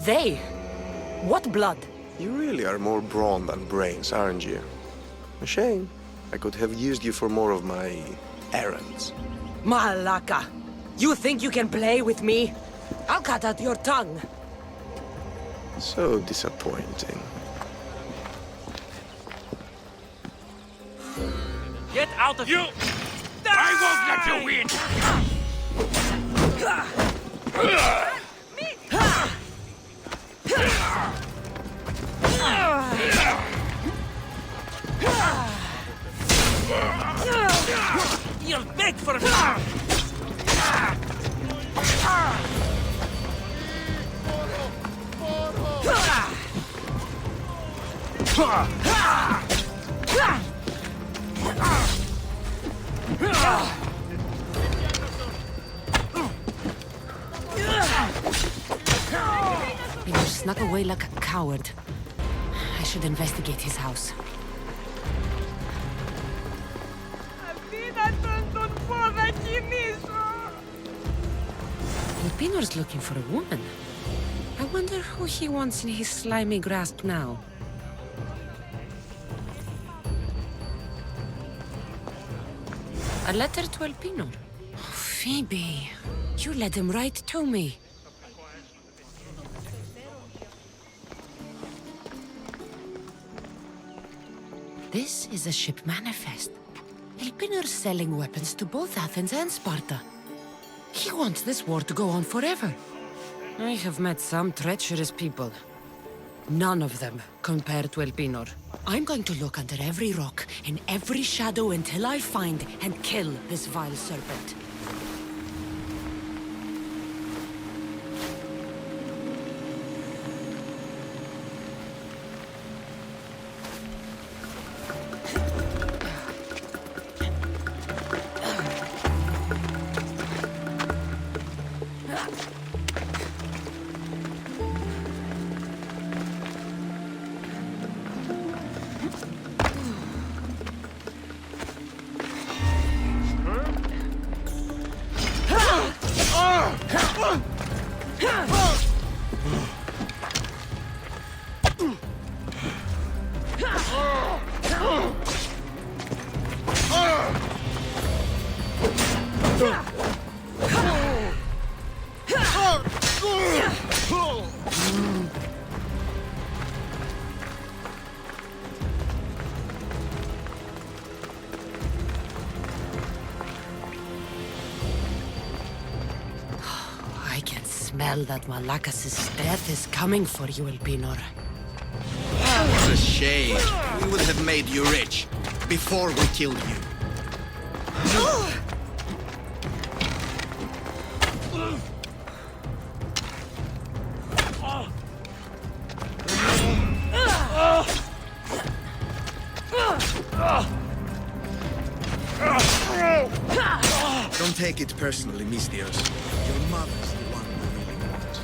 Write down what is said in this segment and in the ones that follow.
They? What blood? You really are more brawn than brains, aren't you? A shame. I could have used you for more of my errands. Malaka! You think you can play with me? I'll cut out your tongue. So disappointing. Get out of here! I won't let you win! You'll beg for me! You snuck away like a coward. I should investigate his house. Pinor's looking for a woman. I wonder who he wants in his slimy grasp now. A letter to Elpino. Oh, Phoebe, you led him right to me. This is a ship manifest. Elpinor's selling weapons to both Athens and Sparta. He wants this war to go on forever. I have met some treacherous people. None of them compare to Elpinor. I'm going to look under every rock, in every shadow until I find and kill this vile serpent. I can smell that Malakas' death is coming for you, Elpinor. What a shame. We would have made you rich before we killed you. Don't take it personally, Mystios. Your mother's the one we really want.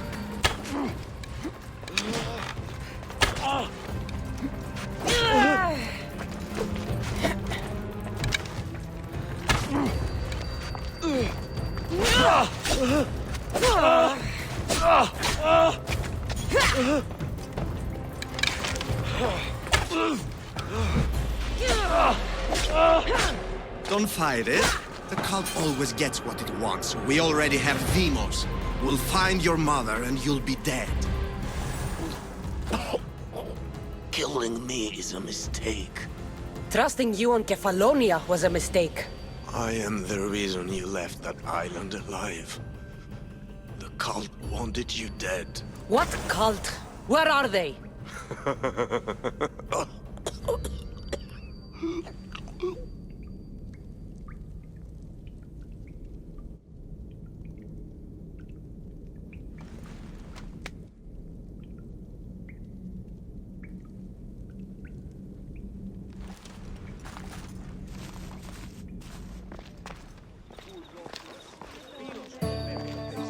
Don't fight it. The cult always gets what it wants. We already have Demos. We'll find your mother and you'll be dead. Killing me is a mistake. Trusting you on Kefalonia was a mistake. I am the reason you left that island alive. The cult wanted you dead. What cult? Where are they?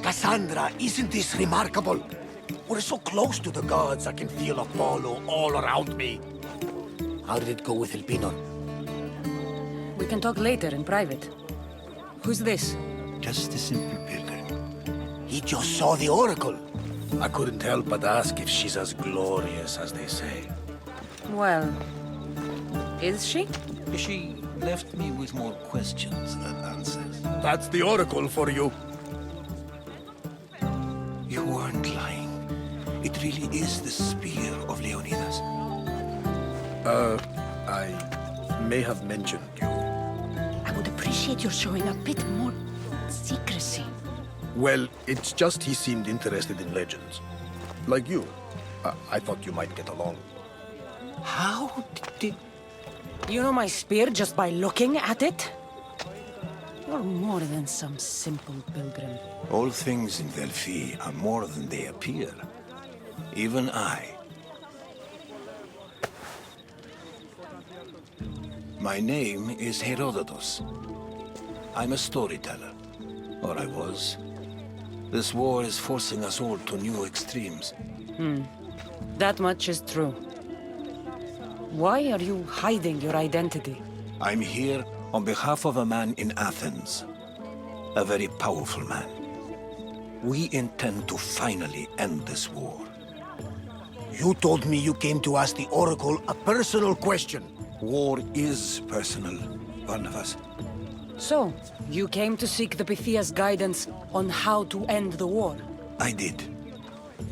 Cassandra, isn't this remarkable? We're so close to the gods, I can feel Apollo all around me. How did it go with Elpinor? We can talk later in private. Who's this? Just a simple pilgrim. He just saw the oracle. I couldn't help but ask if she's as glorious as they say. Well, is she? She left me with more questions than answers. That's the Oracle for you. You weren't lying. It really is the spear of Leonidas. I may have mentioned you. I would appreciate your showing a bit more secrecy. Well, it's just he seemed interested in legends. Like you. I thought you might get along. How did... You know my spear just by looking at it? You're more than some simple pilgrim. All things in Delphi are more than they appear. Even I. My name is Herodotus. I'm a storyteller. Or I was. This war is forcing us all to new extremes. That much is true. Why are you hiding your identity? I'm here on behalf of a man in Athens. A very powerful man. We intend to finally end this war. You told me you came to ask the Oracle a personal question. War is personal, Barnabas. So, you came to seek the Pythia's guidance on how to end the war? I did.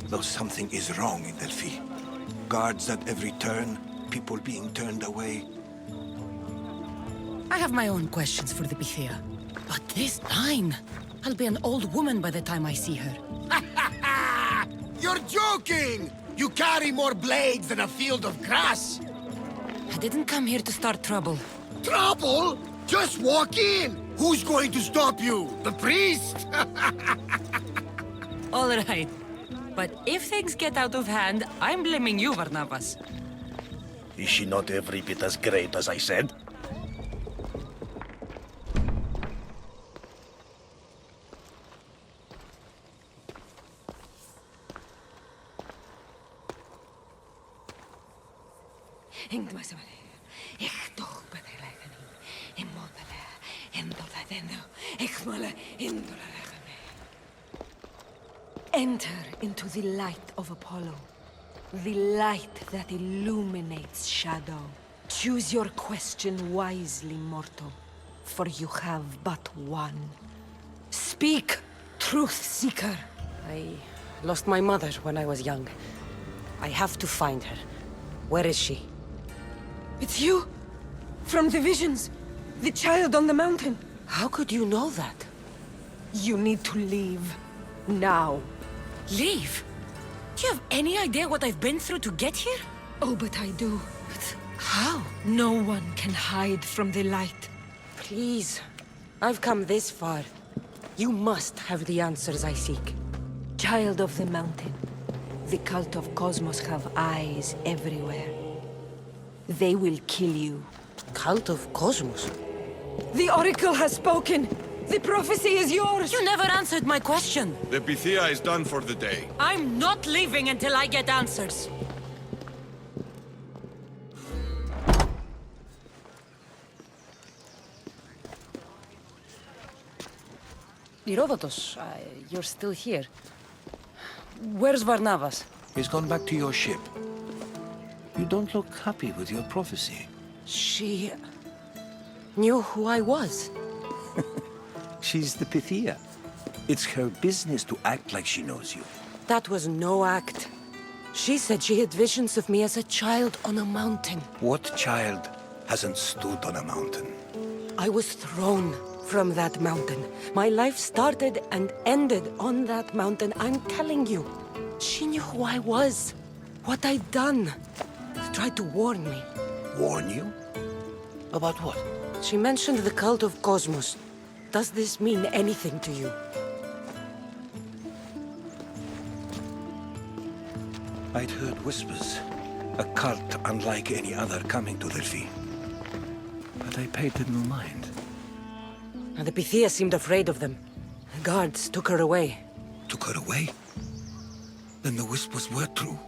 Though something is wrong in Delphi. Guards at every turn, people being turned away. I have my own questions for the Pythia. But this line... I'll be an old woman by the time I see her. You're joking! You carry more blades than a field of grass! I didn't come here to start trouble. Trouble? Just walk in! Who's going to stop you? The priest? All right. But if things get out of hand, I'm blaming you, Barnabas. Is she not every bit as great as I said? Enter into the light of Apollo, the light that illuminates shadow. Choose your question wisely, mortal, for you have but one. Speak, truth seeker. I lost my mother when I was young. I have to find her. Where is she? It's you? From the visions? The child on the mountain? How could you know that? You need to leave. Now. Leave? Do you have any idea what I've been through to get here? Oh, but I do. But how? No one can hide from the light. Please. I've come this far. You must have the answers I seek. Child of the mountain. The cult of Cosmos have eyes everywhere. They will kill you. Cult of Cosmos? The Oracle has spoken! The prophecy is yours! You never answered my question! The Pythia is done for the day. I'm not leaving until I get answers! Herodotus, you're still here. Where's Barnabas? He's gone back to your ship. You don't look happy with your prophecy. She... knew who I was. She's the Pythia. It's her business to act like she knows you. That was no act. She said she had visions of me as a child on a mountain. What child hasn't stood on a mountain? I was thrown from that mountain. My life started and ended on that mountain, I'm telling you. She knew who I was, what I'd done. She tried to warn me. Warn you? About what? She mentioned the cult of Cosmos. Does this mean anything to you? I'd heard whispers. A cult unlike any other coming to Delphi. But I paid them no mind. And the Pythia seemed afraid of them. The guards took her away. Took her away? Then the whispers were true.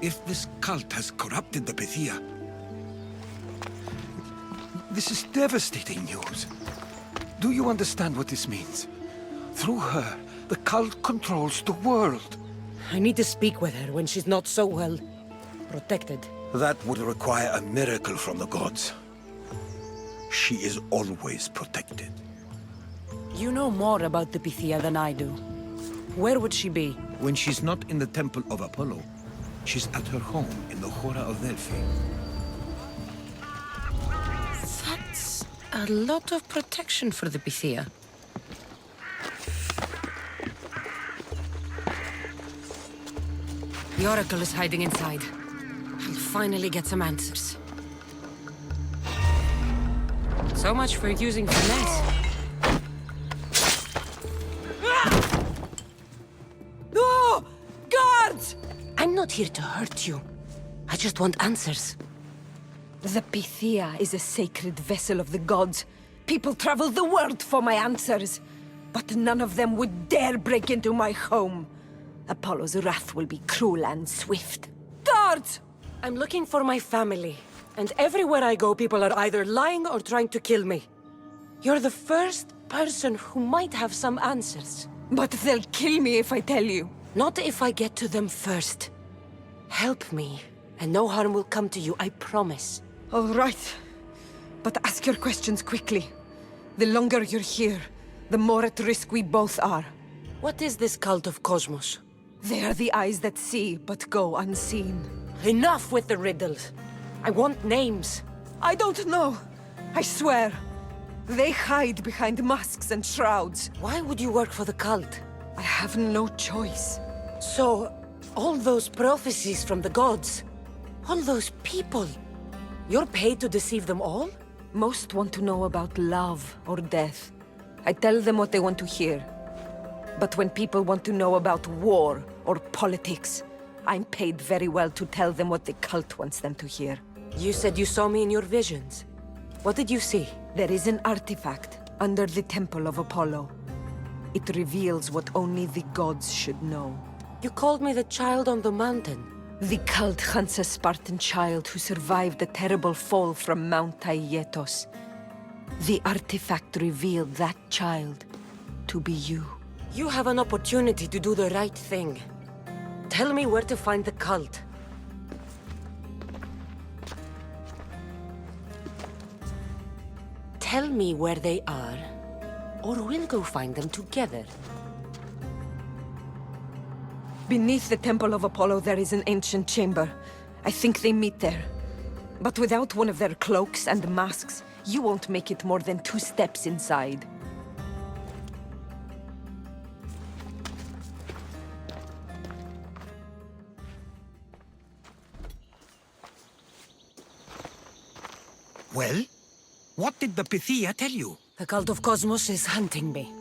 If this cult has corrupted the Pythia... This is devastating news. Do you understand what this means? Through her, the cult controls the world. I need to speak with her when she's not so well protected. That would require a miracle from the gods. She is always protected. You know more about the Pythia than I do. Where would she be? When she's not in the Temple of Apollo, she's at her home in the Hora of Delphi. That's a lot of protection for the Pythia. The Oracle is hiding inside. I'll finally get some answers. So much for using finesse. No! Guards! I'm not here to hurt you. I just want answers. The Pythia is a sacred vessel of the gods. People travel the world for my answers. But none of them would dare break into my home. Apollo's wrath will be cruel and swift. Guards! I'm looking for my family. And everywhere I go, people are either lying or trying to kill me. You're the first person who might have some answers. But they'll kill me if I tell you. Not if I get to them first. Help me, and no harm will come to you, I promise. All right. But ask your questions quickly. The longer you're here, the more at risk we both are. What is this cult of Cosmos? They are the eyes that see, but go unseen. Enough with the riddles. I want names. I don't know. I swear. They hide behind masks and shrouds. Why would you work for the cult? I have no choice. So, all those prophecies from the gods, all those people, you're paid to deceive them all? Most want to know about love or death. I tell them what they want to hear. But when people want to know about war or politics, I'm paid very well to tell them what the cult wants them to hear. You said you saw me in your visions. What did you see? There is an artifact under the Temple of Apollo. It reveals what only the gods should know. You called me the child on the mountain. The cult hunts a Spartan child who survived a terrible fall from Mount Aietos. The artifact revealed that child to be you. You have an opportunity to do the right thing. Tell me where to find the cult. Tell me where they are, or we'll go find them together. Beneath the Temple of Apollo there is an ancient chamber. I think they meet there. But without one of their cloaks and masks, you won't make it more than 2 steps inside. Well? What did the Pythia tell you? The cult of Cosmos is hunting me.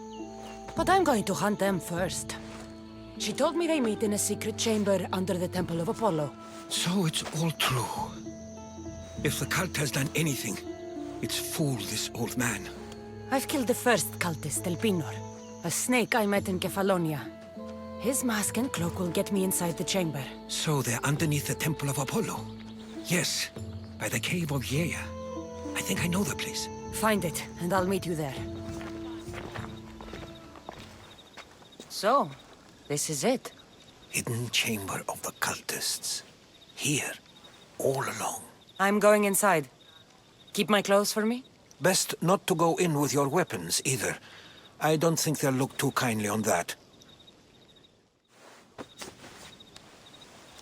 But I'm going to hunt them first. She told me they meet in a secret chamber under the Temple of Apollo. So it's all true. If the cult has done anything, it's fooled this old man. I've killed the first cultist, Elpinor, a snake I met in Kefalonia. His mask and cloak will get me inside the chamber. So they're underneath the Temple of Apollo? Yes, by the cave of Yea. I think I know the place. Find it, and I'll meet you there. So, this is it. Hidden chamber of the cultists. Here, all along. I'm going inside. Keep my clothes for me? Best not to go in with your weapons, either. I don't think they'll look too kindly on that.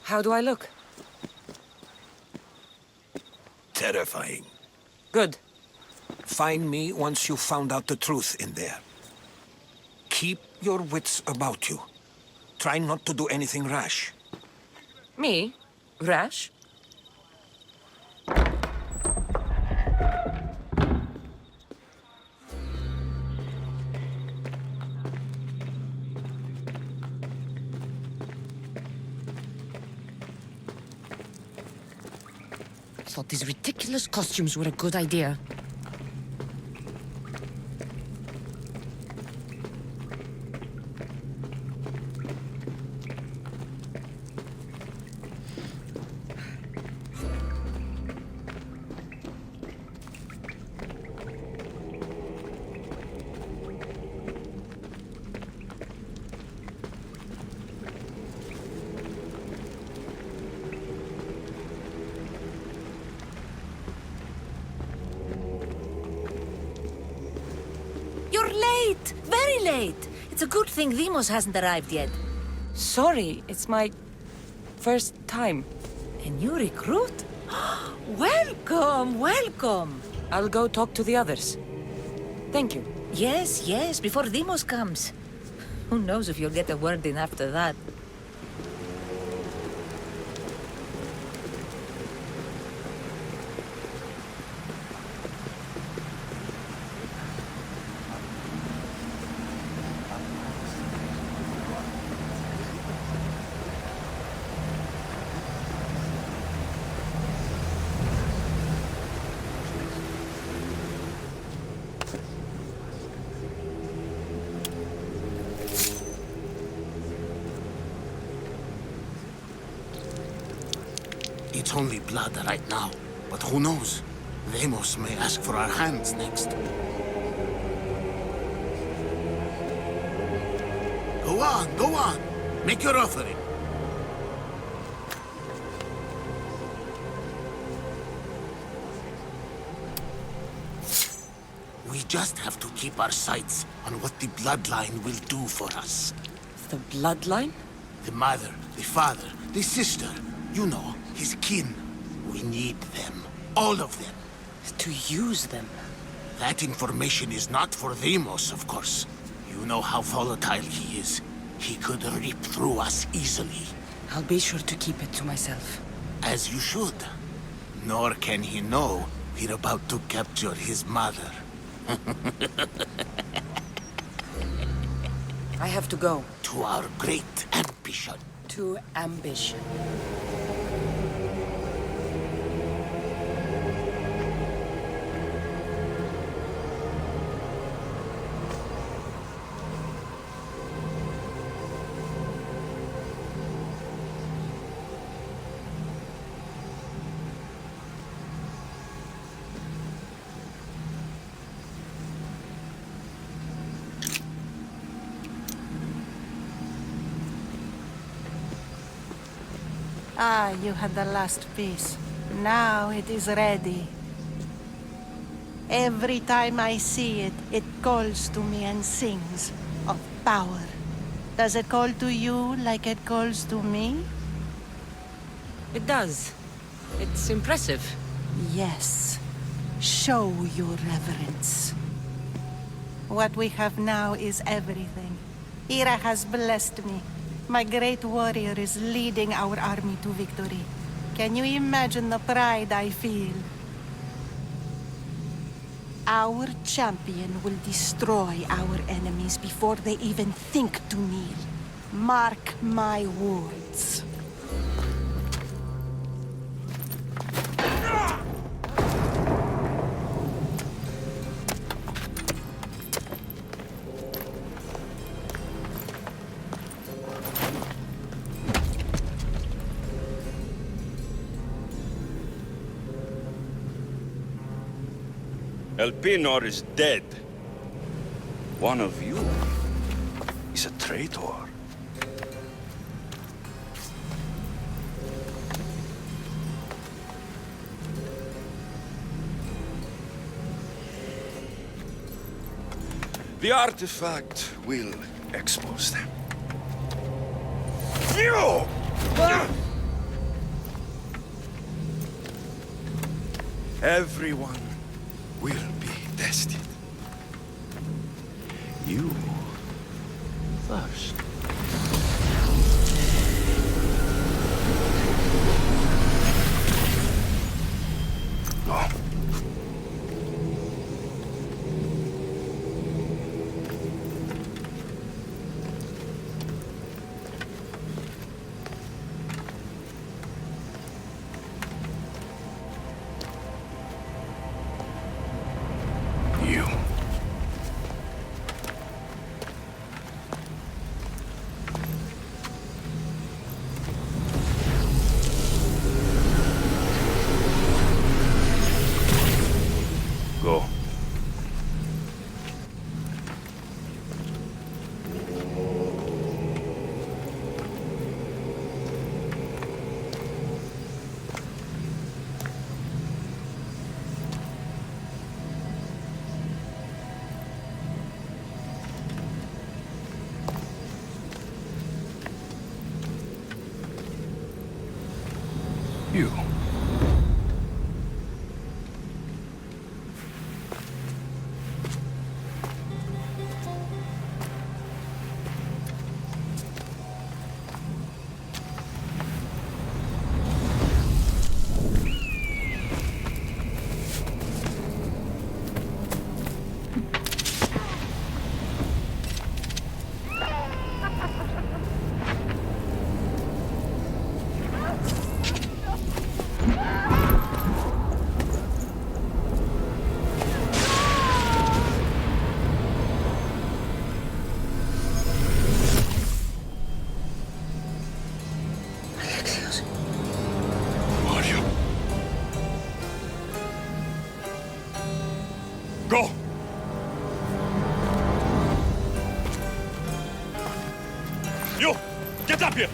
How do I look? Terrifying. Good. Find me once you've found out the truth in there. Keep your wits about you. Try not to do anything rash. Me? Rash? I thought these ridiculous costumes were a good idea. late! Very late! It's a good thing Demos hasn't arrived yet. Sorry, it's my first time. A new recruit? Welcome, welcome! I'll go talk to the others. Thank you. Yes, yes, before Demos comes. Who knows if you'll get a word in after that. It's only blood right now, but who knows? Demos may ask for our hands next. Go on. Make your offering. We just have to keep our sights on what the bloodline will do for us. The bloodline? The mother, the father, the sister, you know, his kin. We need them. All of them. To use them. That information is not for Demos, of course. You know how volatile he is. He could rip through us easily. I'll be sure to keep it to myself. As you should. Nor can he know we're about to capture his mother. I have to go. To our great ambition. To ambition. Ah, you had the last piece. Now it is ready. Every time I see it, it calls to me and sings of power. Does it call to you like it calls to me? It does. It's impressive. Yes. Show your reverence. What we have now is everything. Ira has blessed me. My great warrior is leading our army to victory. Can you imagine the pride I feel? Our champion will destroy our enemies before they even think to kneel. Mark my words. Elpinor is dead. One of you is a traitor. The artifact will expose them. You! Everyone will be tested. You first. Go. You. Go! You! Get up here!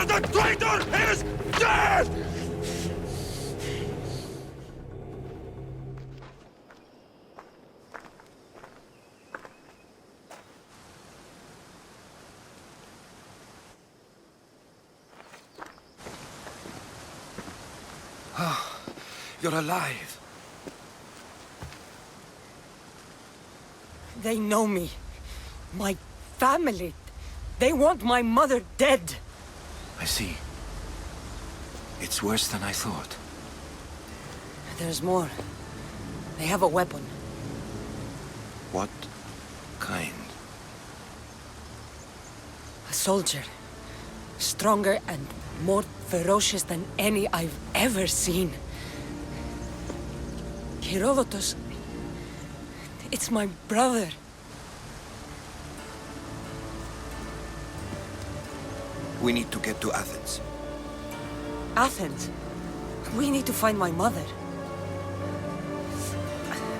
The traitor is dead! You're alive. They know me. My family. They want my mother dead. I see. It's worse than I thought. There's more. They have a weapon. What kind? A soldier. Stronger and more ferocious than any I've ever seen. Herodotus. It's my brother. We need to get to Athens. Athens? We need to find my mother.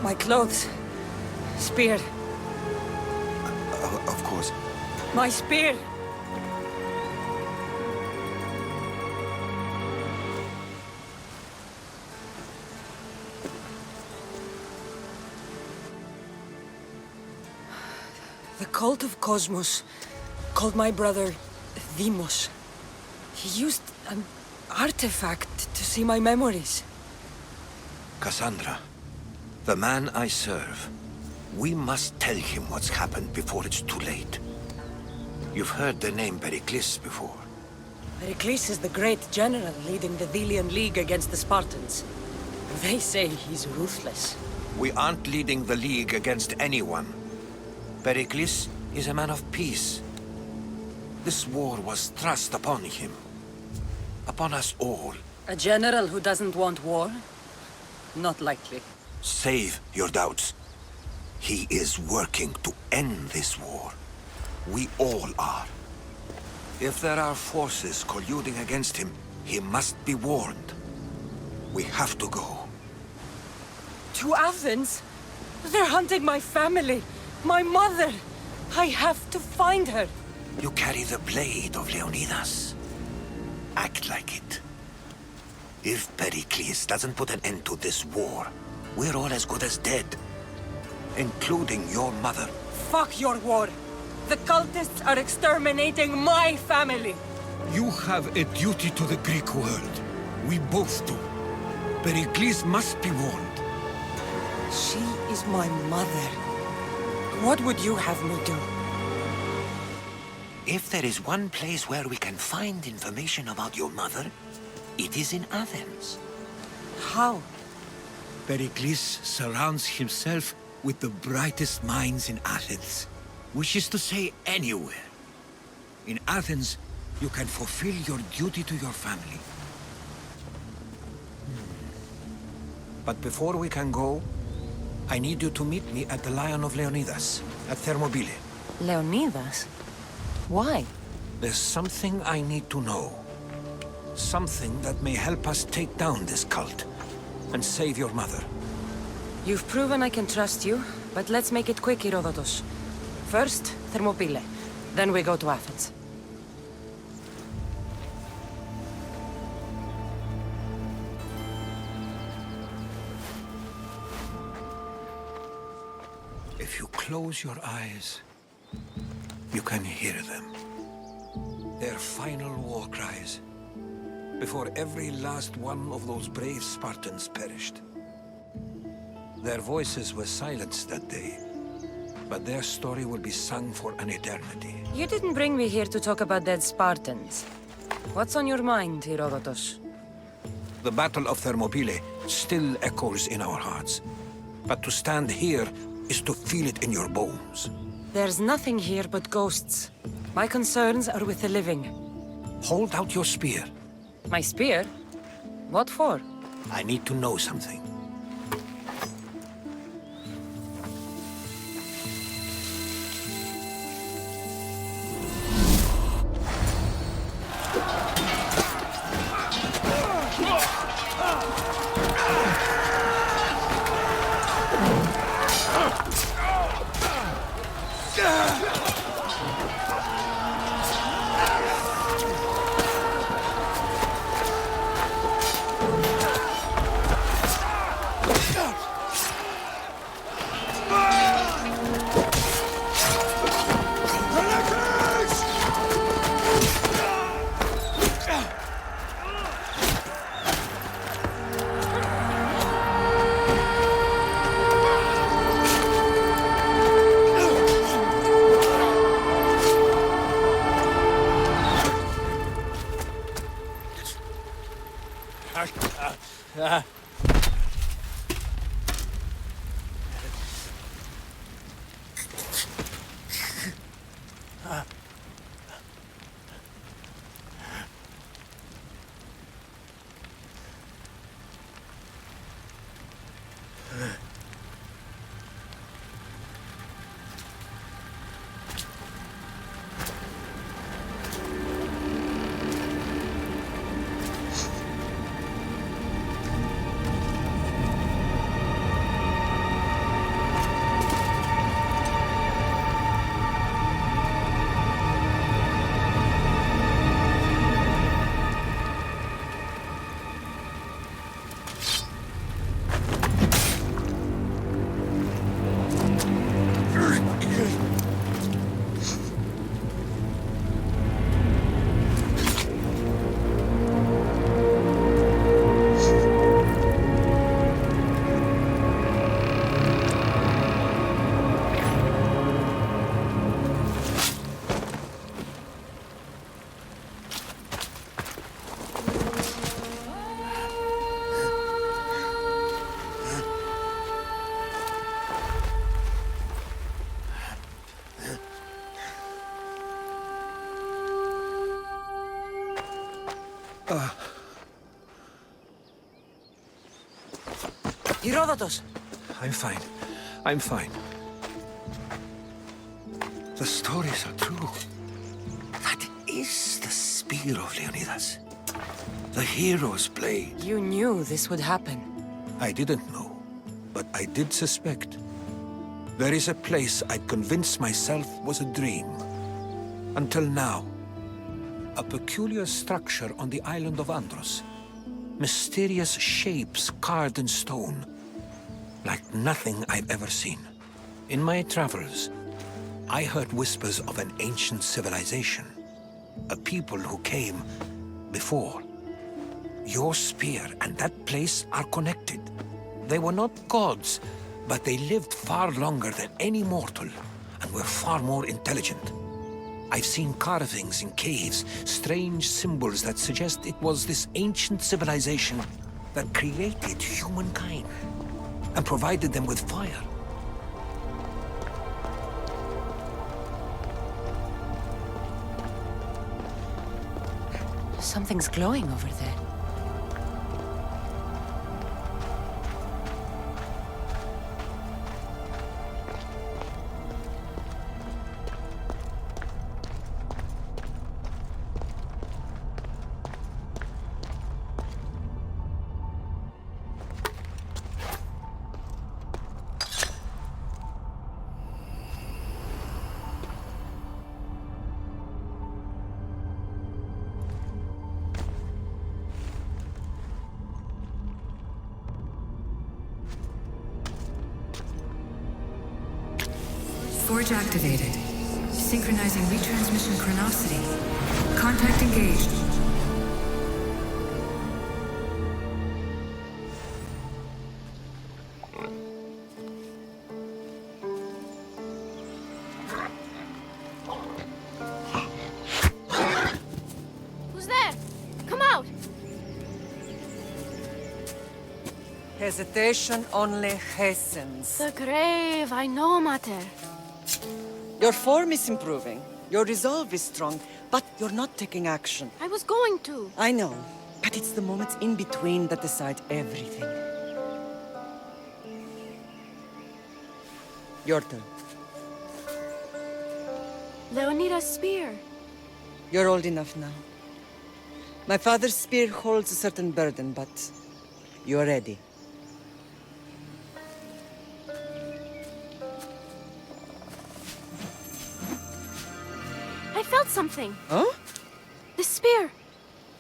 My clothes. Spear. Of course. My spear! The cult of Cosmos called my brother Deimos. He used an artifact to see my memories. Cassandra, the man I serve. We must tell him what's happened before it's too late. You've heard the name Pericles before. Pericles is the great general leading the Delian League against the Spartans. They say he's ruthless. We aren't leading the League against anyone. Pericles is a man of peace. This war was thrust upon him. Upon us all. A general who doesn't want war? Not likely. Save your doubts. He is working to end this war. We all are. If there are forces colluding against him, he must be warned. We have to go. To Athens? They're hunting my family. My mother. I have to find her. You carry the blade of Leonidas. Act like it. If Pericles doesn't put an end to this war, we're all as good as dead. Including your mother. Fuck your war. The cultists are exterminating my family. You have a duty to the Greek world. We both do. Pericles must be warned. She is my mother. What would you have me do? If there is one place where we can find information about your mother, it is in Athens. How? Pericles surrounds himself with the brightest minds in Athens. Which is to say, anywhere. In Athens, you can fulfill your duty to your family. But before we can go, I need you to meet me at the Lion of Leonidas, at Thermopylae. Leonidas? Why? There's something I need to know. Something that may help us take down this cult and save your mother. You've proven I can trust you, but let's make it quick, Herodotus. First, Thermopylae. Then we go to Athens. If you close your eyes, you can hear them. Their final war cries, before every last one of those brave Spartans perished. Their voices were silenced that day, but their story will be sung for an eternity. You didn't bring me here to talk about dead Spartans. What's on your mind, Herodotus? The Battle of Thermopylae still echoes in our hearts, but to stand here is to feel it in your bones. There's nothing here but ghosts. My concerns are with the living. Hold out your spear. My spear? What for? I need to know something. Herodotus! I'm fine. I'm fine. The stories are true. That is the spear of Leonidas. The hero's blade. You knew this would happen. I didn't know, but I did suspect. There is a place I'd convinced myself was a dream. Until now. A peculiar structure on the island of Andros. Mysterious shapes carved in stone. Like nothing I've ever seen. In my travels, I heard whispers of an ancient civilization. A people who came before. Your spear and that place are connected. They were not gods, but they lived far longer than any mortal, and were far more intelligent. I've seen carvings in caves, strange symbols that suggest it was this ancient civilization that created humankind and provided them with fire. Something's glowing over there. Forge activated. Synchronizing retransmission chronicity. Contact engaged. Who's there? Come out! Hesitation only hastens. The grave, I know, Mater. Your form is improving. Your resolve is strong, but you're not taking action. I was going to. I know, but it's the moments in between that decide everything. Your turn. Leonida's spear. You're old enough now. My father's spear holds a certain burden, but you're ready. I felt something. Huh? The spear.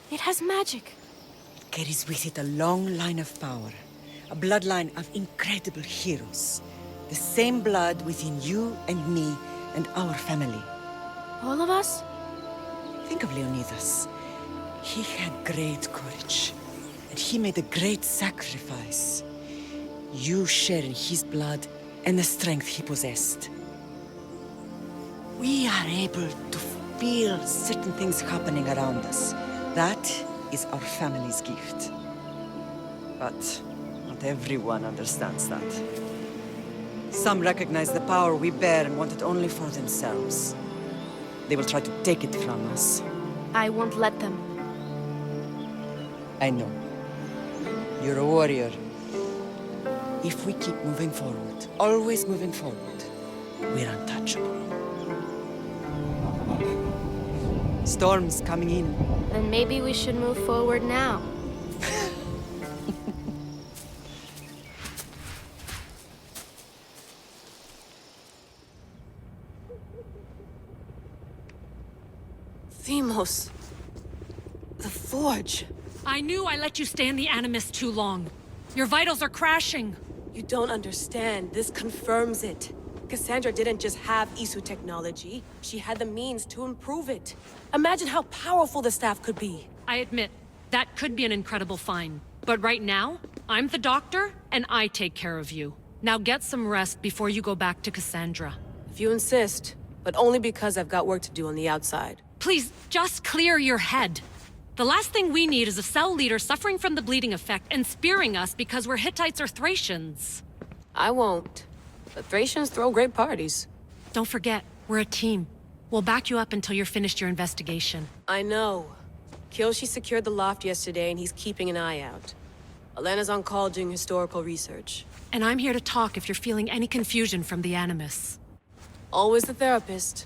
It has magic. It carries with it a long line of power. A bloodline of incredible heroes. The same blood within you and me and our family. All of us? Think of Leonidas. He had great courage. And he made a great sacrifice. You share in his blood and the strength he possessed. We are able to feel certain things happening around us. That is our family's gift. But not everyone understands that. Some recognize the power we bear and want it only for themselves. They will try to take it from us. I won't let them. I know. You're a warrior. If we keep moving forward, always moving forward, we're untouchable. Storm's coming in. Then maybe we should move forward now. Themos. The Forge. I knew I let you stay in the Animus too long. Your vitals are crashing. You don't understand. This confirms it. Cassandra didn't just have Isu technology. She had the means to improve it. Imagine how powerful the staff could be. I admit, that could be an incredible find. But right now, I'm the doctor, and I take care of you. Now get some rest before you go back to Cassandra. If you insist, but only because I've got work to do on the outside. Please, just clear your head. The last thing we need is a cell leader suffering from the bleeding effect and spearing us because we're Hittites or Thracians. I won't. The Thracians throw great parties. Don't forget, we're a team. We'll back you up until you're finished your investigation. I know. Kiyoshi secured the loft yesterday and he's keeping an eye out. Elena's on call doing historical research. And I'm here to talk if you're feeling any confusion from the Animus. Always the therapist.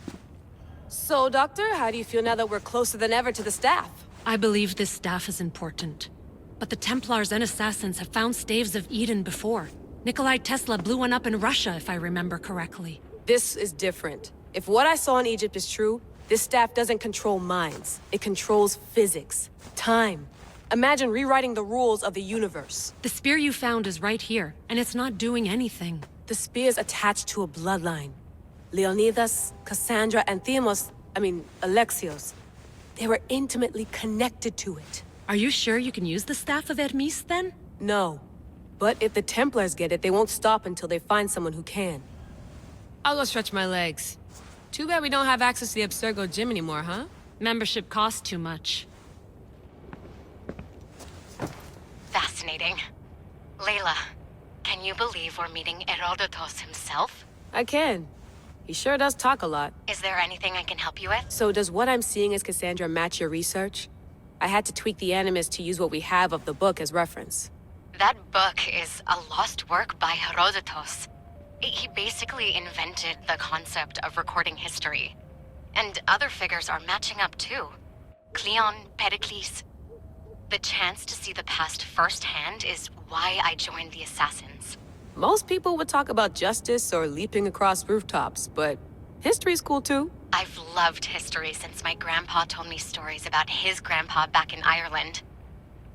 So, Doctor, how do you feel now that we're closer than ever to the staff? I believe this staff is important. But the Templars and Assassins have found staves of Eden before. Nikolai Tesla blew one up in Russia, if I remember correctly. This is different. If what I saw in Egypt is true, this staff doesn't control minds. It controls physics, time. Imagine rewriting the rules of the universe. The spear you found is right here, and it's not doing anything. The spear's attached to a bloodline. Leonidas, Cassandra, and Alexios. They were intimately connected to it. Are you sure you can use the Staff of Hermes, then? No. But if the Templars get it, they won't stop until they find someone who can. I'll go stretch my legs. Too bad we don't have access to the Abstergo gym anymore, huh? Membership costs too much. Fascinating. Layla, can you believe we're meeting Herodotus himself? I can. He sure does talk a lot. Is there anything I can help you with? So does what I'm seeing as Cassandra match your research? I had to tweak the Animus to use what we have of the book as reference. That book is a lost work by Herodotus. He basically invented the concept of recording history. And other figures are matching up too. Cleon, Pericles. The chance to see the past firsthand is why I joined the Assassins. Most people would talk about justice or leaping across rooftops, but history's cool too. I've loved history since my grandpa told me stories about his grandpa back in Ireland.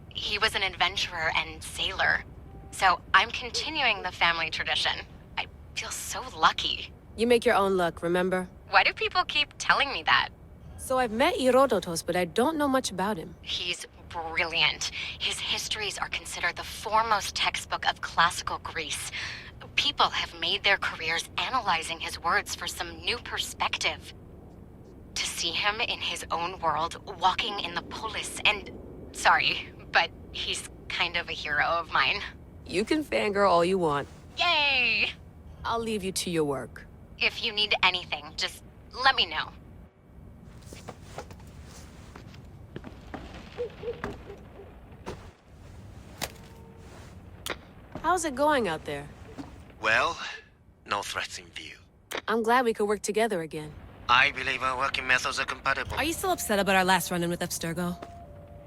He was an adventurer and sailor, so I'm continuing the family tradition. I feel so lucky. You make your own luck, remember? Why do people keep telling me that? So I've met Herodotus, but I don't know much about him. He's brilliant. His histories are considered the foremost textbook of classical Greece. People have made their careers analyzing his words for some new perspective. To see him in his own world, walking in the polis, and... Sorry, but he's kind of a hero of mine. You can fangirl all you want. Yay! I'll leave you to your work. If you need anything, just let me know. How's it going out there? Well, no threats in view. I'm glad we could work together again. I believe our working methods are compatible. Are you still upset about our last run-in with Abstergo?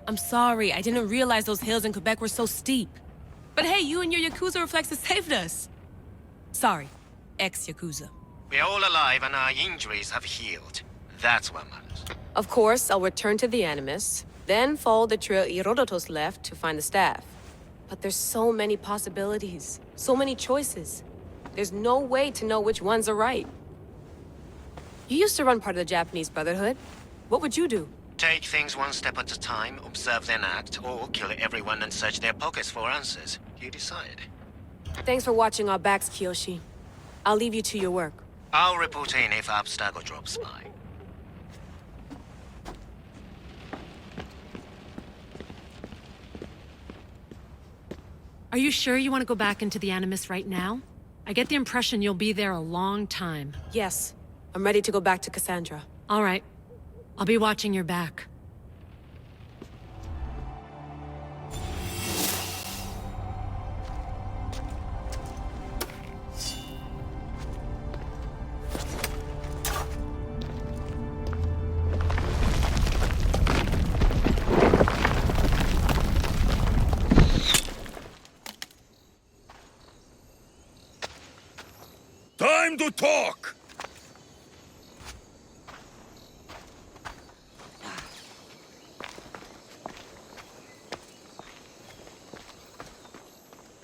I'm sorry, I didn't realize those hills in Quebec were so steep. But hey, you and your Yakuza reflexes saved us. Sorry, ex-Yakuza. We're all alive and our injuries have healed. That's what matters. Of course, I'll return to the Animus, then follow the trail Herodotus left to find the staff. But there's so many possibilities, so many choices. There's no way to know which ones are right. You used to run part of the Japanese Brotherhood. What would you do? Take things one step at a time, observe then act, or kill everyone and search their pockets for answers. You decide. Thanks for watching our backs, Kiyoshi. I'll leave you to your work. I'll report in if Abstergo drops by. Are you sure you want to go back into the Animus right now? I get the impression you'll be there a long time. Yes. I'm ready to go back to Cassandra. All right. I'll be watching your back. Time to talk!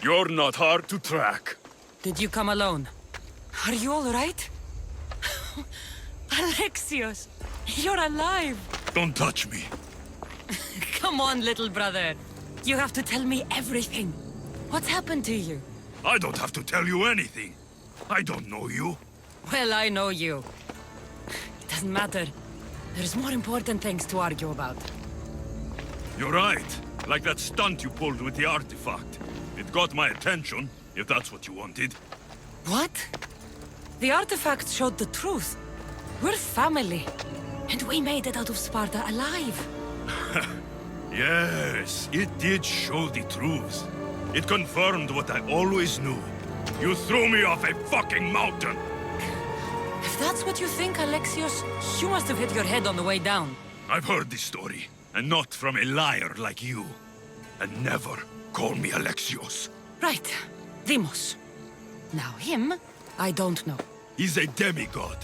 You're not hard to track. Did you come alone? Are you all right? Alexios, you're alive! Don't touch me. Come on, little brother. You have to tell me everything. What's happened to you? I don't have to tell you anything. I don't know you. Well, I know you. It doesn't matter. There's more important things to argue about. You're right. Like that stunt you pulled with the artifact. It got my attention, if that's what you wanted. What? The artifact showed the truth. We're family. And we made it out of Sparta alive. Yes, it did show the truth. It confirmed what I always knew. You threw me off a fucking mountain! If that's what you think, Alexios, you must have hit your head on the way down. I've heard this story, and not from a liar like you. And never call me Alexios. Right. Deimos. Now him, I don't know. He's a demigod,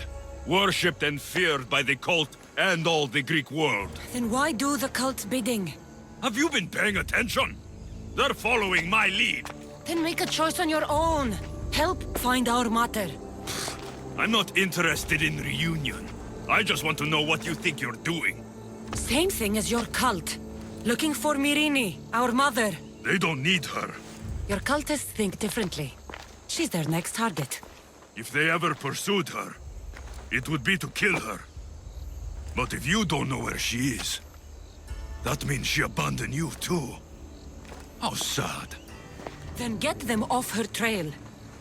worshipped and feared by the cult and all the Greek world. Then why do the cult's bidding? Have you been paying attention? They're following my lead. Then make a choice on your own. Help find our mater. I'm not interested in reunion. I just want to know what you think you're doing. Same thing as your cult. Looking for Myrrine, our mother. They don't need her. Your cultists think differently. She's their next target. If they ever pursued her, it would be to kill her. But if you don't know where she is, that means she abandoned you too. How sad. Then get them off her trail.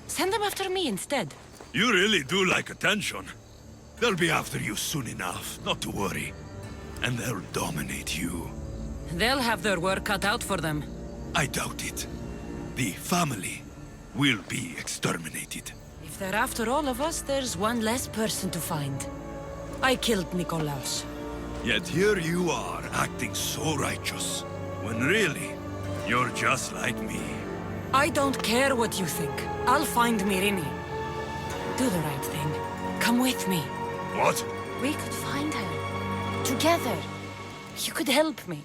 Send them after me instead. You really do like attention. They'll be after you soon enough, not to worry. And they'll dominate you. They'll have their work cut out for them. I doubt it. The family will be exterminated. If they're after all of us, there's one less person to find. I killed Nikolaos. Yet here you are, acting so righteous. When really, you're just like me. I don't care what you think. I'll find Myrrine. Do the right thing. Come with me. What? We could find her. Together. You could help me.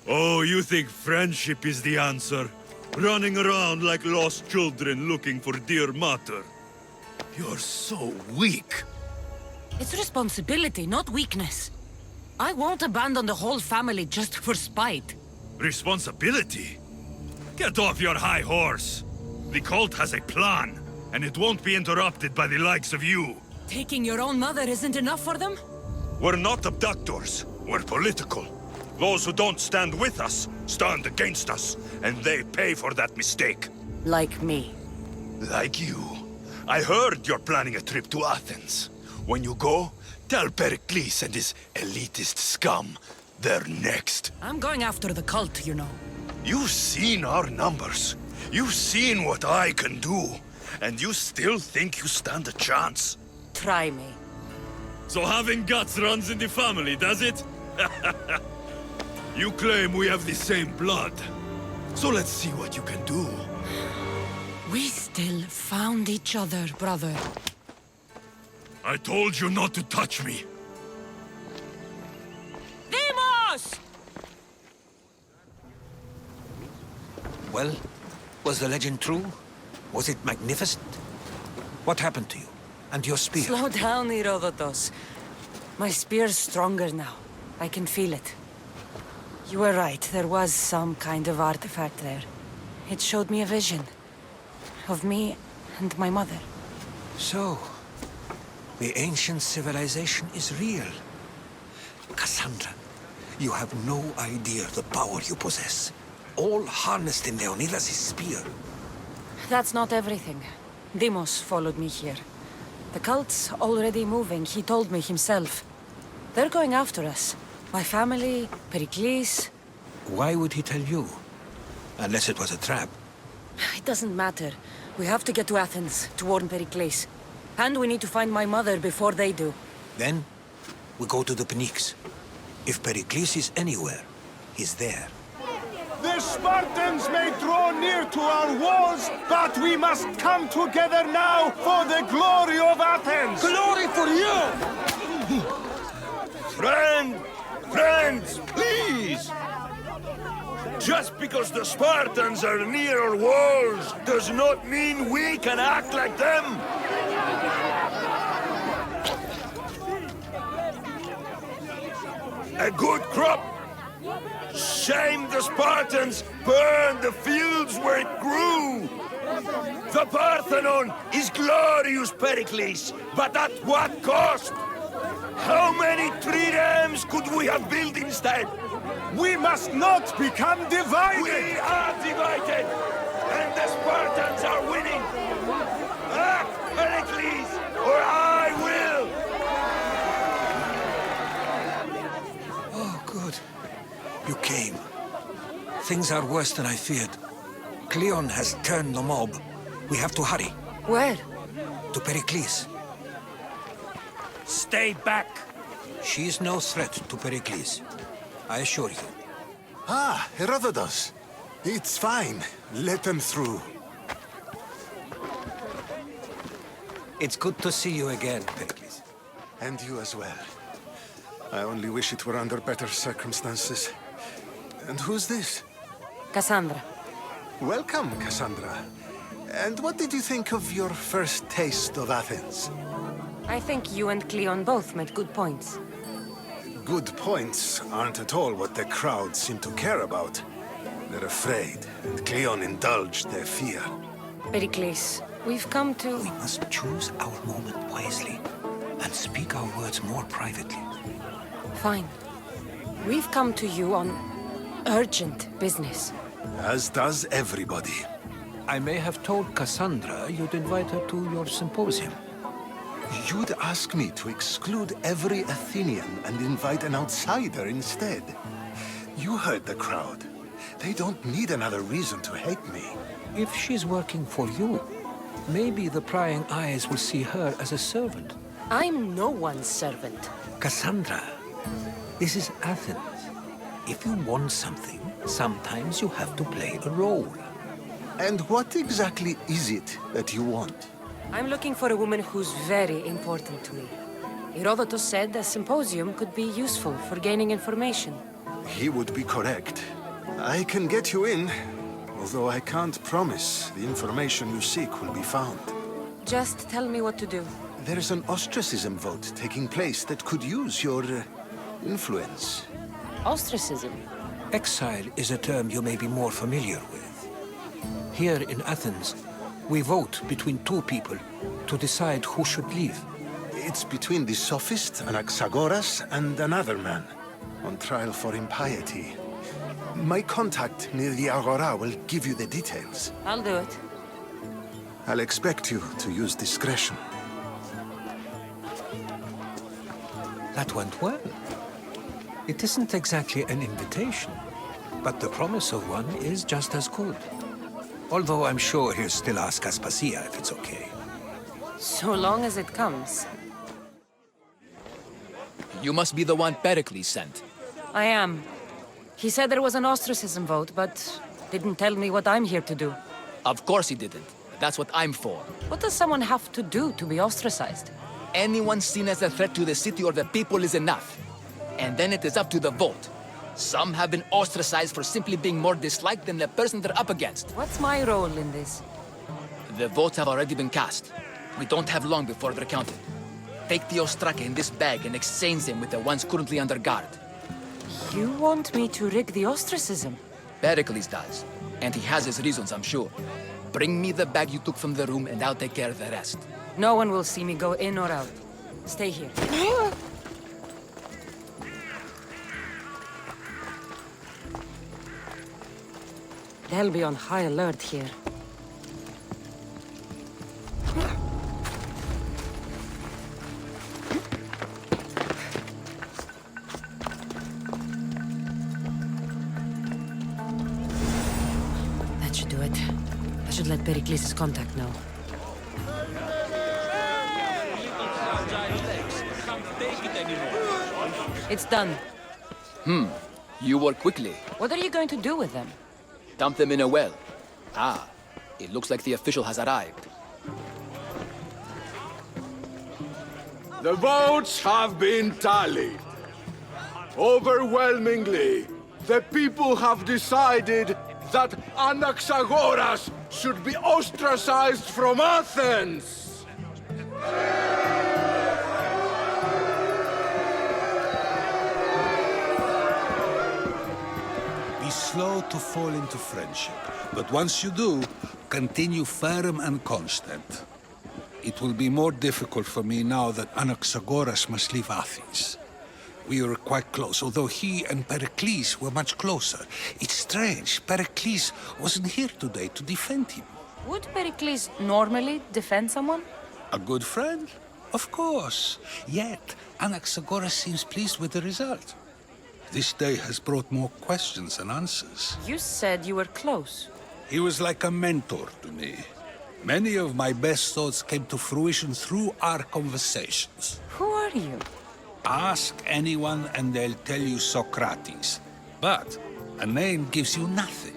Oh, you think friendship is the answer? Running around like lost children looking for dear mater. You're so weak. It's responsibility, not weakness. I won't abandon the whole family just for spite. Responsibility? Get off your high horse. The cult has a plan, and it won't be interrupted by the likes of you. Taking your own mother isn't enough for them? We're not abductors. We're political. Those who don't stand with us stand against us, and they pay for that mistake. Like me. Like you. I heard you're planning a trip to Athens. When you go, tell Pericles and his elitist scum they're next. I'm going after the cult, you know. You've seen our numbers. You've seen what I can do. And you still think you stand a chance? Try me. So having guts runs in the family, does it? You claim we have the same blood. So let's see what you can do. We still found each other, brother. I told you not to touch me. Demos! Well, was the legend true? Was it magnificent? What happened to you? And your spear? Slow down, Herodotus. My spear's stronger now. I can feel it. You were right, there was some kind of artifact there. It showed me a vision. Of me and my mother. So, the ancient civilization is real. Cassandra, you have no idea the power you possess. All harnessed in Leonidas' spear. That's not everything. Demos followed me here. The cult's already moving, he told me himself. They're going after us. My family, Pericles. Why would he tell you? Unless it was a trap. It doesn't matter. We have to get to Athens, to warn Pericles. And we need to find my mother before they do. Then, we go to the Pnyx. If Pericles is anywhere, he's there. The Spartans may draw near to our walls, but we must come together now for the glory of Athens! Glory for you! Friends, please! Just because the Spartans are near our walls does not mean we can act like them! A good crop! Shame the Spartans burned the fields where it grew! The Parthenon is glorious, Pericles, but at what cost? How many triremes could we have built instead? We must not become divided! We are divided! And the Spartans are winning! Act, Pericles, or I will! Oh, good. You came. Things are worse than I feared. Cleon has turned the mob. We have to hurry. Where? To Pericles. Stay back! She is no threat to Pericles. I assure you. Ah, Herodotus. It's fine. Let them through. It's good to see you again, Pericles. And you as well. I only wish it were under better circumstances. And who's this? Cassandra. Welcome, Cassandra. And what did you think of your first taste of Athens? I think you and Cleon both made good points. Good points aren't at all what the crowd seem to care about. They're afraid, and Cleon indulged their fear. Pericles, we've come to... We must choose our moment wisely, and speak our words more privately. Fine. We've come to you on urgent business. As does everybody. I may have told Cassandra you'd invite her to your symposium. You'd ask me to exclude every Athenian and invite an outsider instead. You heard the crowd. They don't need another reason to hate me. If she's working for you, maybe the prying eyes will see her as a servant. I'm no one's servant. Cassandra, this is Athens. If you want something, sometimes you have to play a role. And what exactly is it that you want? I'm looking for a woman who's very important to me. Herodotus said a symposium could be useful for gaining information. He would be correct. I can get you in, although I can't promise the information you seek will be found. Just tell me what to do. There's an ostracism vote taking place that could use your influence. Ostracism? Exile is a term you may be more familiar with. Here in Athens, we vote between two people to decide who should leave. It's between the sophist, Anaxagoras, and another man, on trial for impiety. My contact near the Agora will give you the details. I'll do it. I'll expect you to use discretion. That went well. It isn't exactly an invitation, but the promise of one is just as good. Although I'm sure he'll still ask Aspasia if it's okay. So long as it comes. You must be the one Pericles sent. I am. He said there was an ostracism vote, but didn't tell me what I'm here to do. Of course he didn't. That's what I'm for. What does someone have to do to be ostracized? Anyone seen as a threat to the city or the people is enough. And then it is up to the vote. Some have been ostracized for simply being more disliked than the person they're up against. What's my role in this? The votes have already been cast. We don't have long before they're counted. Take the ostraka in this bag and exchange them with the ones currently under guard. You want me to rig the ostracism? Pericles does. And he has his reasons, I'm sure. Bring me the bag you took from the room and I'll take care of the rest. No one will see me go in or out. Stay here. They'll be on high alert here. That should do it. I should let Pericles' contact know. It's done. You work quickly. What are you going to do with them? Dump them in a well. Ah, it looks like the official has arrived. The votes have been tallied. Overwhelmingly, the people have decided that Anaxagoras should be ostracized from Athens! Be slow to fall into friendship, but once you do, continue firm and constant. It will be more difficult for me now that Anaxagoras must leave Athens. We were quite close, although he and Pericles were much closer. It's strange, Pericles wasn't here today to defend him. Would Pericles normally defend someone? A good friend? Of course. Yet, Anaxagoras seems pleased with the result. This day has brought more questions than answers. You said you were close. He was like a mentor to me. Many of my best thoughts came to fruition through our conversations. Who are you? Ask anyone and they'll tell you Socrates. But a name gives you nothing.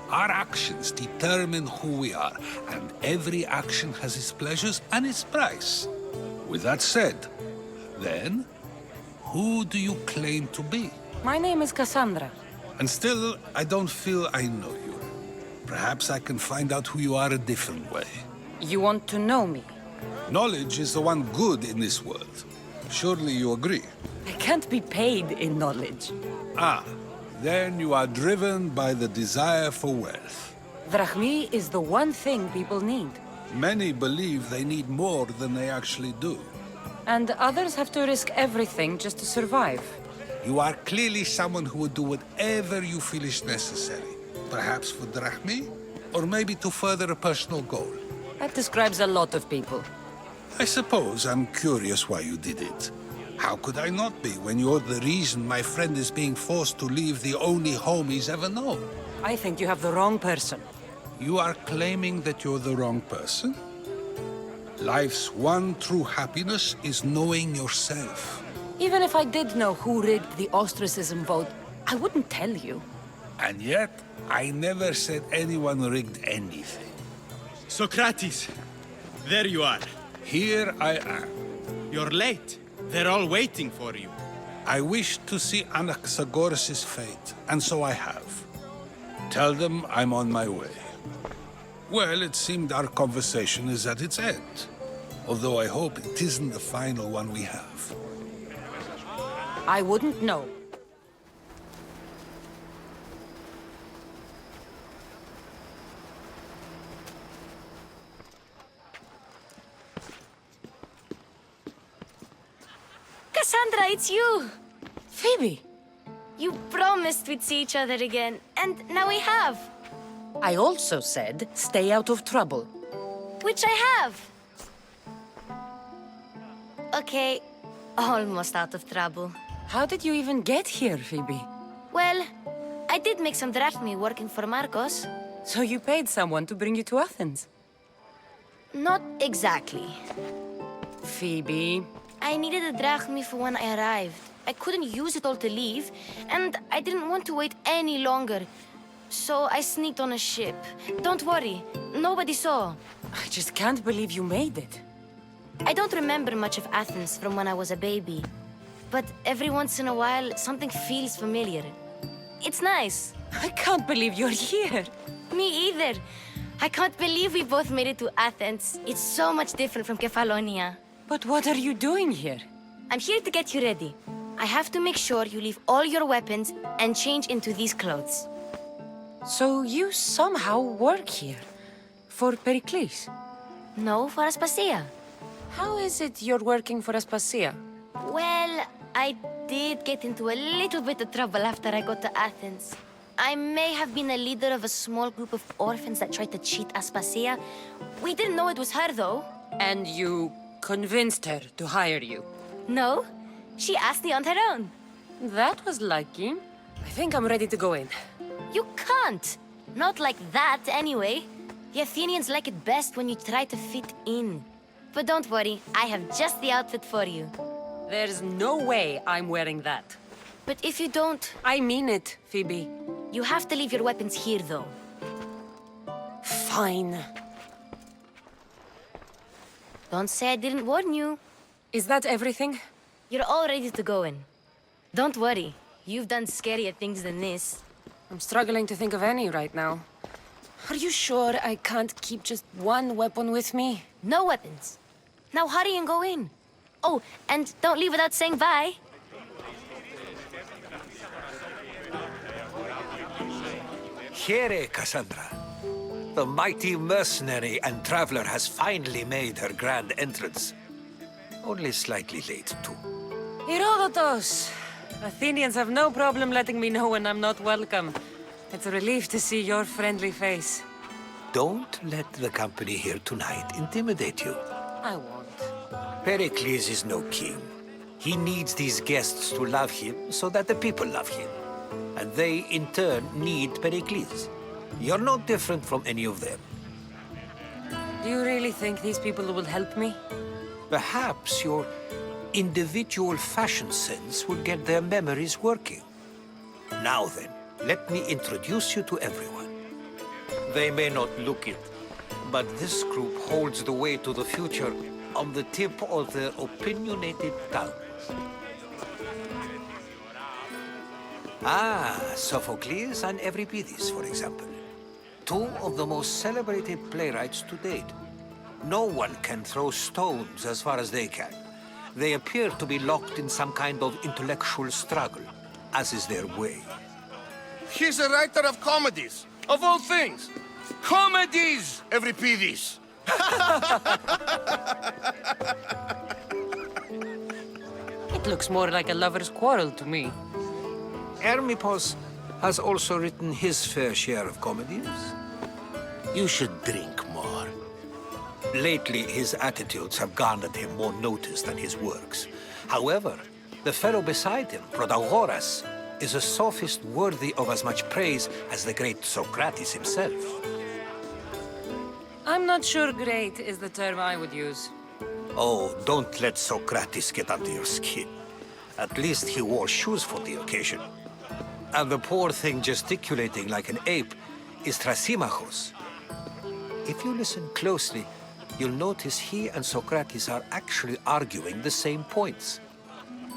Our actions determine who we are, and every action has its pleasures and its price. With that said, then, who do you claim to be? My name is Cassandra. And still, I don't feel I know you. Perhaps I can find out who you are a different way. You want to know me? Knowledge is the one good in this world. Surely you agree? I can't be paid in knowledge. Ah, then you are driven by the desire for wealth. Drachmi is the one thing people need. Many believe they need more than they actually do. And others have to risk everything just to survive. You are clearly someone who would do whatever you feel is necessary. Perhaps for drachmi, or maybe to further a personal goal. That describes a lot of people. I suppose I'm curious why you did it. How could I not be when you're the reason my friend is being forced to leave the only home he's ever known? I think you have the wrong person. You are claiming that you're the wrong person? Life's one true happiness is knowing yourself. Even if I did know who rigged the ostracism vote, I wouldn't tell you. And yet, I never said anyone rigged anything. Socrates, there you are. Here I am. You're late. They're all waiting for you. I wish to see Anaxagoras' fate, and so I have. Tell them I'm on my way. Well, it seemed our conversation is at its end. Although I hope it isn't the final one we have. I wouldn't know. Cassandra, it's you! Phoebe! You promised we'd see each other again, and now we have. I also said, stay out of trouble. Which I have. Okay, almost out of trouble. How did you even get here, Phoebe? Well, I did make some drachmi working for Marcos. So you paid someone to bring you to Athens? Not exactly. Phoebe... I needed a drachmi for when I arrived. I couldn't use it all to leave, and I didn't want to wait any longer. So I sneaked on a ship. Don't worry, nobody saw. I just can't believe you made it. I don't remember much of Athens from when I was a baby. But every once in a while, something feels familiar. It's nice. I can't believe you're here. Me either. I can't believe we both made it to Athens. It's so much different from Kefalonia. But what are you doing here? I'm here to get you ready. I have to make sure you leave all your weapons and change into these clothes. So you somehow work here? For Pericles? No, for Aspasia. How is it you're working for Aspasia? Well, I did get into a little bit of trouble after I got to Athens. I may have been a leader of a small group of orphans that tried to cheat Aspasia. We didn't know it was her, though. And you convinced her to hire you? No, she asked me on her own. That was lucky. I think I'm ready to go in. You can't. Not like that, anyway. The Athenians like it best when you try to fit in. But don't worry, I have just the outfit for you. There's no way I'm wearing that. But if you don't... I mean it, Phoebe. You have to leave your weapons here, though. Fine. Don't say I didn't warn you. Is that everything? You're all ready to go in. Don't worry. You've done scarier things than this. I'm struggling to think of any right now. Are you sure I can't keep just one weapon with me? No weapons. Now hurry and go in. Oh, and don't leave without saying bye. Here, Cassandra. The mighty mercenary and traveler has finally made her grand entrance. Only slightly late, too. Herodotus! Athenians have no problem letting me know when I'm not welcome. It's a relief to see your friendly face. Don't let the company here tonight intimidate you. I won't. Pericles is no king. He needs these guests to love him so that the people love him. And they, in turn, need Pericles. You're no different from any of them. Do you really think these people will help me? Perhaps your individual fashion sense will get their memories working. Now then, let me introduce you to everyone. They may not look it, but this group holds the way to the future on the tip of their opinionated tongues. Ah, Sophocles and Euripides, for example. Two of the most celebrated playwrights to date. No one can throw stones as far as they can. They appear to be locked in some kind of intellectual struggle, as is their way. He's a writer of comedies, of all things. Comedies, Euripides. It looks more like a lover's quarrel to me. Hermippos has also written his fair share of comedies. You should drink more. Lately, his attitudes have garnered him more notice than his works. However, the fellow beside him, Protagoras, is a sophist worthy of as much praise as the great Socrates himself. I'm not sure great is the term I would use. Oh, don't let Socrates get under your skin. At least he wore shoes for the occasion. And the poor thing gesticulating like an ape is Thrasymachos. If you listen closely, you'll notice he and Socrates are actually arguing the same points.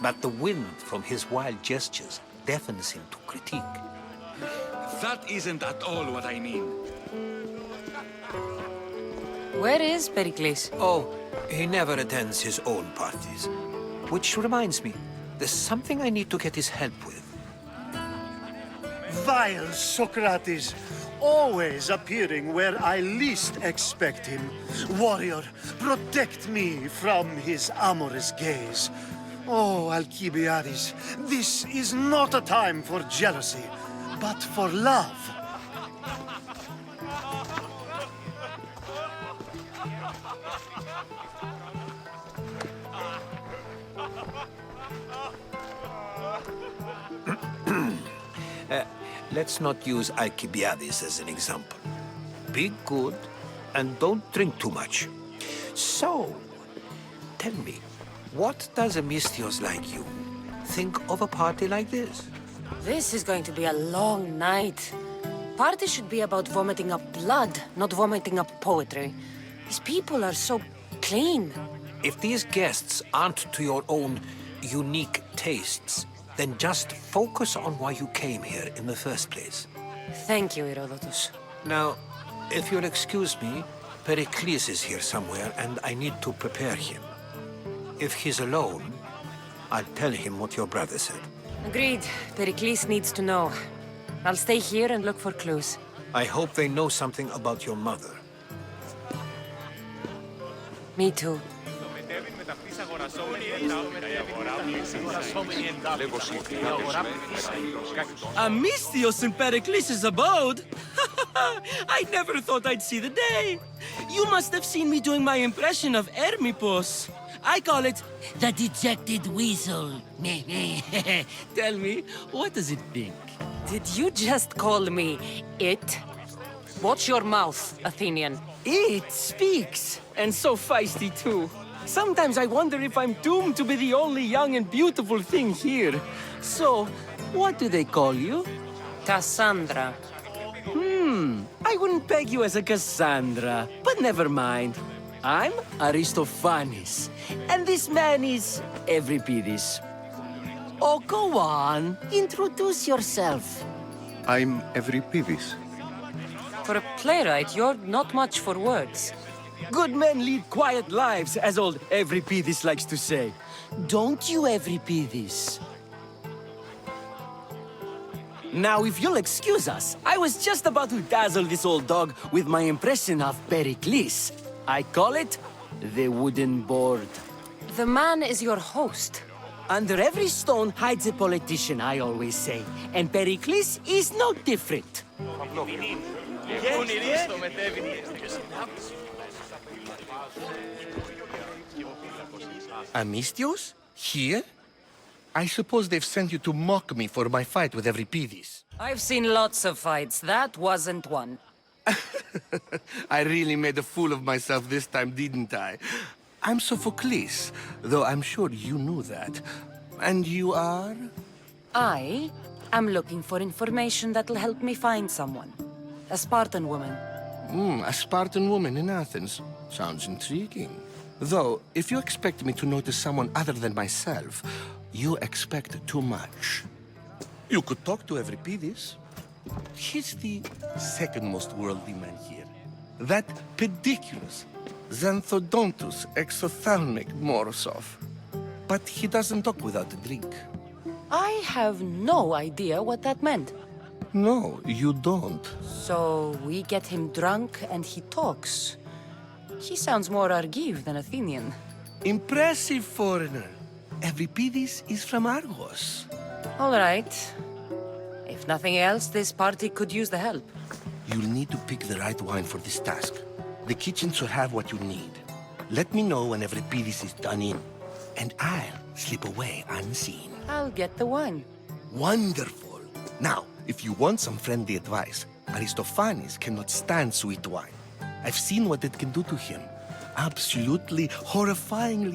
But the wind from his wild gestures deafens him to critique. That isn't at all what I mean. Where is Pericles? Oh, he never attends his own parties. Which reminds me, there's something I need to get his help with. Vile Socrates, always appearing where I least expect him. Warrior, protect me from his amorous gaze. Oh, Alcibiades, this is not a time for jealousy, but for love. Let's not use Alcibiades as an example. Be good and don't drink too much. So, tell me, what does a Misthios like you think of a party like this? This is going to be a long night. Party should be about vomiting up blood, not vomiting up poetry. These people are so clean. If these guests aren't to your own unique tastes, then just focus on why you came here in the first place. Thank you, Herodotus. Now, if you'll excuse me, Pericles is here somewhere, and I need to prepare him. If he's alone, I'll tell him what your brother said. Agreed. Pericles needs to know. I'll stay here and look for clues. I hope they know something about your mother. Me too. A Misthios in Pericles' abode? I never thought I'd see the day. You must have seen me doing my impression of Hermippos. I call it the dejected weasel. Tell me, what does it think? Did you just call me it? Watch your mouth, Athenian. It speaks, and so feisty too. Sometimes I wonder if I'm doomed to be the only young and beautiful thing here. So, what do they call you? Cassandra. I wouldn't peg you as a Cassandra, but never mind. I'm Aristophanes, and this man is Euripides. Oh, go on. Introduce yourself. I'm Euripides. For a playwright, you're not much for words. Good men lead quiet lives, as old Euripides likes to say. Don't you, Euripides? Now, if you'll excuse us, I was just about to dazzle this old dog with my impression of Pericles. I call it the wooden board. The man is your host. Under every stone hides a politician, I always say. And Pericles is no different. Amistios? Here? I suppose they've sent you to mock me for my fight with Euripides. I've seen lots of fights. That wasn't one. I really made a fool of myself this time, didn't I? I'm Sophocles, though I'm sure you knew that. And you are? I am looking for information that'll help me find someone. A Spartan woman. A Spartan woman in Athens. Sounds intriguing. Though, if you expect me to notice someone other than myself, you expect too much. You could talk to Euripides. He's the second most worldly man here. That pediculous, Xanthodontus exophthalmic Morosov. But he doesn't talk without a drink. I have no idea what that meant. No, you don't. So we get him drunk and he talks. He sounds more Argive than Athenian. Impressive foreigner. Euripides is from Argos. All right. If nothing else, this party could use the help. You'll need to pick the right wine for this task. The kitchen should have what you need. Let me know when Euripides is done in, and I'll slip away unseen. I'll get the wine. Wonderful. Now, if you want some friendly advice, Aristophanes cannot stand sweet wine. I've seen what it can do to him. Absolutely, horrifyingly